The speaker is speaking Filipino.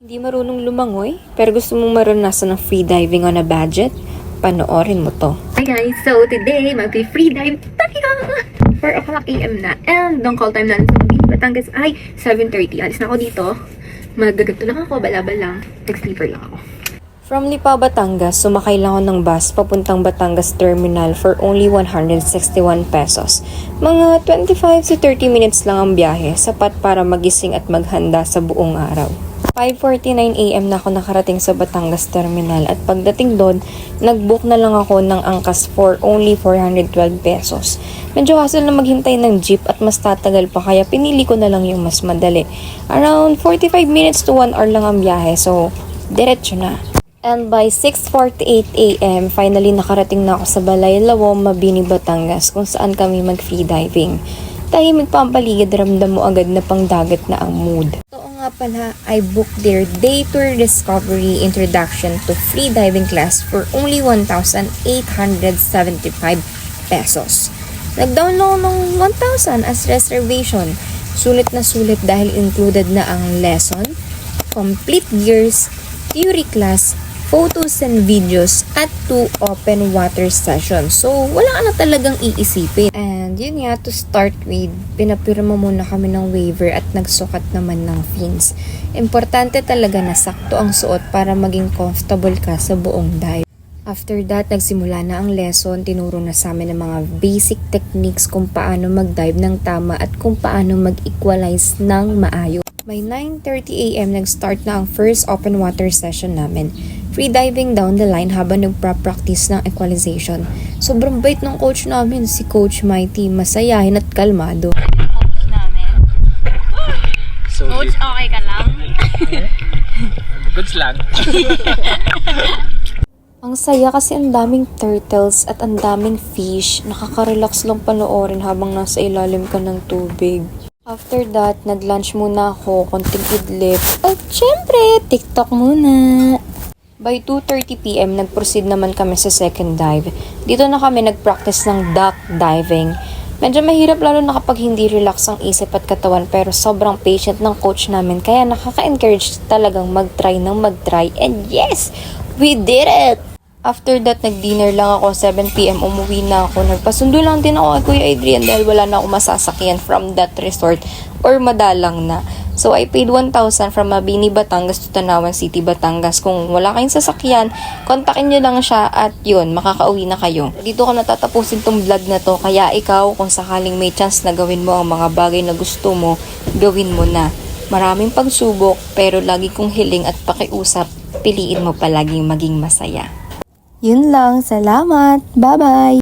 Hindi marunong lumangoy, pero gusto mong maranasan ng free diving on a budget? Panoorin mo to. Hi guys! So today, mag-free dive tayo! 4 o'clock AM na. And ang call time natin sa Batangas ay 7:30. Alis na ako dito. Magaganto lang ako, balabal lang. Nag-sleeper lang ako. From Lipa, Batangas, sumakay lang ako ng bus papuntang Batangas Terminal for only 161 pesos. Mga 25 to 30 minutes lang ang biyahe, sapat para magising at maghanda sa buong araw. 5:49 AM na ako nakarating sa Batangas Terminal at pagdating doon, nag-book na lang ako ng angkas for only 412 pesos. Medyo hassle na maghintay ng jeep at mas tatagal pa kaya pinili ko na lang yung mas madali. Around 45 minutes to 1 hour lang ang biyahe, so diretso na. And by 6:48 AM, finally nakarating na ako sa Balay Lawom, Mabini, Batangas kung saan kami mag-free diving. Tahimik pa ang paligid, ramdam mo agad na pang dagat na ang mood. Oo nga pala, I booked their Day Tour Discovery Introduction to Free Diving class for only 1,875 pesos. Nag-download ng 1,000 as reservation. Sulit na sulit dahil included na ang lesson, complete gears, theory class, photos and videos, at 2 open water sessions. So, wala ka na talagang iisipin. And yun nga, to start with, pinapirma muna kami ng waiver at nagsukat naman ng fins. Importante talaga na sakto ang suot para maging comfortable ka sa buong dive. After that, nagsimula na ang lesson. Tinuro na sa amin ng mga basic techniques kung paano mag-dive ng tama at kung paano mag-equalize ng maayos. By 9:30 AM, nag-start na ang first open water session namin. Free diving down the line habang nagpa-practice ng equalization. Sobrang bait ng coach namin, si Coach Mighty. Masayahin at kalmado. Coach namin. Coach, okay ka lang? Goods lang. Ang saya kasi ang daming turtles at ang daming fish. Nakaka-relax lang panoorin habang nasa ilalim ka ng tubig. After that, nag-lunch muna ako, konting idlip. At syempre, TikTok muna. By 2:30 PM, nag-proceed naman kami sa second dive. Dito na kami nag-practice ng duck diving. Medyo mahirap lalo na kapag hindi relax ang isip at katawan pero sobrang patient ng coach namin kaya nakaka-encourage talagang mag-try and yes, we did it! After that, nag-dinner lang ako, 7 PM, umuwi na ako. Nagpasundo lang din ako kay Kuya Adrian dahil wala na ako masasakyan from that resort or madalang na. So, I paid 1,000 from Mabini, Batangas to Tanawan City, Batangas. Kung wala kayong sasakyan, kontakin nyo lang siya at yun, makakauwi na kayo. Dito ko natatapusin tong vlog na to, kaya ikaw, kung sakaling may chance na gawin mo ang mga bagay na gusto mo, gawin mo na. Maraming pagsubok, pero lagi kong hiling at pakiusap, piliin mo palaging maging masaya. Yun lang, salamat! Bye-bye!